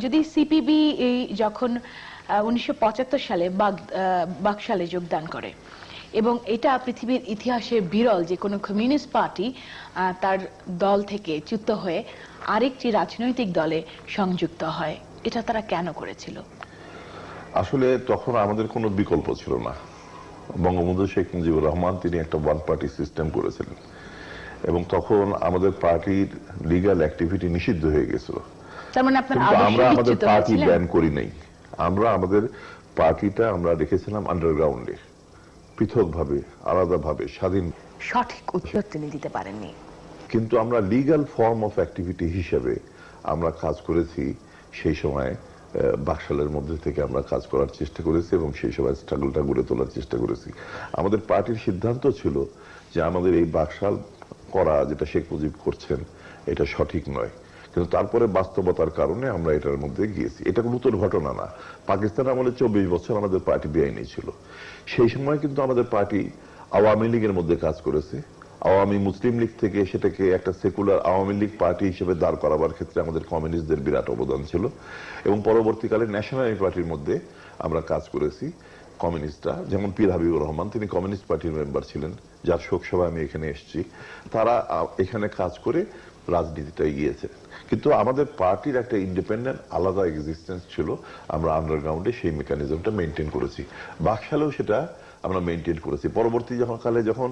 যদি সিপিবি যখন 1975 সালে বাকশালে যোগদান করে, এবং এটা পৃথিবীর ইতিহাসে বিরল যে কোনো কমিউনিস্ট পার্টি তার দল থেকে চ্যুত হয়ে আরেকটি রাজনৈতিক দলে সংযুক্ত হয়, এটা তারা কেন করেছিল? আসলে তখন আমাদের কোনো বিকল্প ছিল না। বঙ্গবন্ধু শেখ মুজিবুর রহমান তিনি একটা ওয়ান পার্টি সিস্টেম করেছিলেন, এবং তখন আমাদের পার্টির লিগ্যাল অ্যাক্টিভিটি নিষিদ্ধ হয়ে গেছিল। তার মানে আপনার কিন্তু আমরা আমাদের পার্টি হয়েছিলেন? ব্যান করি নাই। আমরা আমাদের পার্টিটা আমরা রেখেছিলাম আন্ডারগ্রাউন্ডে, পৃথকভাবে, আলাদাভাবে, স্বাধীন। সঠিক উত্তর তিনি দিতে পারেননি। কিন্তু আমরা লিগ্যাল ফর্ম অফ অ্যাক্টিভিটি হিসেবে আমরা কাজ করেছি। সেই সময় বাকশালের মধ্যে থেকে আমরা কাজ করার চেষ্টা করেছি, এবং সেই সময় স্ট্রাগলটা গড়ে তোলার চেষ্টা করেছি। আমাদের পার্টির সিদ্ধান্ত ছিল যে আমাদের এই বাকশাল করা, যেটা শেখ মুজিব করছেন, এটা সঠিক নয়। কিন্তু তারপরে বাস্তবতার কারণে আমরা এটার মধ্যে গিয়েছি। এটা কোনো নতুন ঘটনা না। পাকিস্তান আমলে 24 বছর আমাদের পার্টি বেআইনি ছিল। সেই সময় কিন্তু আমাদের পার্টি আওয়ামী লীগের মধ্যে কাজ করেছে। আওয়ামী মুসলিম লীগ থেকে সেটাকে একটা সেকুলার আওয়ামী লীগ পার্টি হিসেবে দাঁড় করাবার ক্ষেত্রে আমাদের কমিউনিস্টদের বিরাট অবদান ছিল, এবং পরবর্তীকালে ন্যাশনাল পার্টির মধ্যে আমরা কাজ করেছি। কমিউনিস্টরা, যেমন পীর হাবিবুর রহমান, তিনি কমিউনিস্ট পার্টির মেম্বার ছিলেন, যার শোক সভায় আমি এখানে এসেছি। তারা এখানে কাজ করে রাজনীতিটা এগিয়েছে। কিন্তু আমাদের পার্টির একটা ইন্ডিপেন্ডেন্ট আলাদা এক্সিস্টেন্স ছিল। আমরা আন্ডারগ্রাউন্ডে সেই মেকানিজমটা মেনটেন করেছি। বাকশালেও সেটা আমরা মেনটেন করেছি। পরবর্তী কালে যখন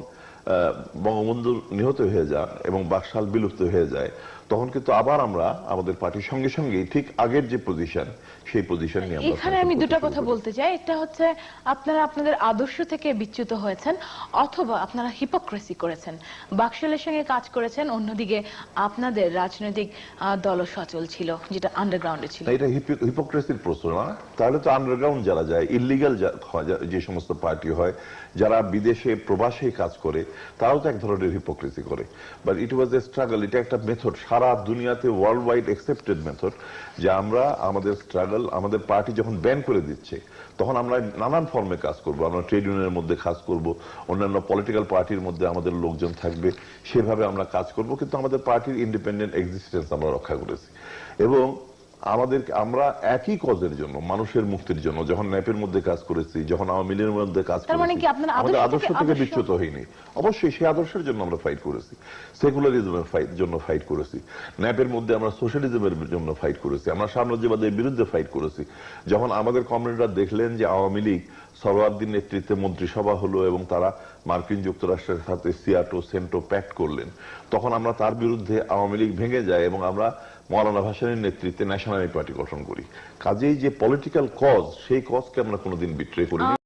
বঙ্গবন্ধু নিহত হয়ে যান এবং বাকশাল বিলুপ্ত হয়ে যায়, তখন কিন্তু আবার আমরা আমাদের পার্টির সঙ্গে সঙ্গে ঠিক আগের যে পজিশন, সেই পজিশন নিয়ে আমরা। এখানে আমি দুটো কথা বলতে চাই। একটা হচ্ছে আপনারা আপনাদের আদর্শ থেকে বিচ্যুত হয়েছেন, অথবা আপনারা হিপোক্রেসি করেছেন। বাকশালের সঙ্গে কাজ করেছেন, অন্যদিকে আপনাদের রাজনৈতিক দল সচল ছিল, যেটা আন্ডারগ্রাউন্ডে ছিল। এটা হিপোক্রেসির প্রশ্ন না। তাহলে তো আন্ডারগ্রাউন্ড যারা যায়, ইলিগাল যে সমস্ত পার্টি হয়, যারা বিদেশে প্রবাসে কাজ করে, তারাও তো এক ধরনের হিপোক্রেসি করে। But it was A struggle. এটা একটা মেথড, সারা দুনিয়াতে ওয়ার্ল্ড ওয়াইড অ্যাকসেপ্টেড মেথড, যে আমরা আমাদের স্ট্রাগল, আমাদের পার্টি যখন ব্যান করে দিচ্ছে, তখন আমরা নানান ফর্মে কাজ করব। আমরা ট্রেড ইউনিয়নের মধ্যে কাজ করব, অন্যান্য পলিটিক্যাল পার্টির মধ্যে আমাদের লোকজন থাকবে, সেভাবে আমরা কাজ করব। কিন্তু আমাদের পার্টির ইন্ডিপেন্ডেন্ট এক্সিস্টেন্স আমরা রক্ষা করেছি। এবং আমরা একই কজের জন্য, মানুষের মুক্তির জন্য, যখন ন্যাপের মধ্যে কাজ করেছি, যখন আওয়ামী লীগের মধ্যে কাজ করেছি, আমাদের আদর্শ থেকে বিচ্যুত হয়নি। অবশ্যই সেই আদর্শের জন্য আমরা ফাইট করেছি, সেকুলারিজমের জন্য ফাইট করেছি, ন্যাপের মধ্যে আমরা সোশ্যালিজমের জন্য ফাইট করেছি, আমরা সাম্রাজ্যবাদের বিরুদ্ধে ফাইট করেছি। যখন আমাদের কমরেডরা দেখলেন যে আওয়ামী লীগ সরওয়ার্দীর নেতৃত্বে মন্ত্রিসভা হলো এবং তারা মার্কিন যুক্তরাষ্ট্রের সাথে সিয়াটো সেন্টো প্যাক্ট করলেন, তখন আমরা তার বিরুদ্ধে, আওয়ামী লীগ ভেঙে যায় এবং আমরা মওলানা ভাসানীর নেতৃত্বে ন্যাশনাল পার্টি গঠন করি। কাজেই যে পলিটিক্যাল কজ, সেই কজকে আমরা কোনোদিন বিট্রে করিনি।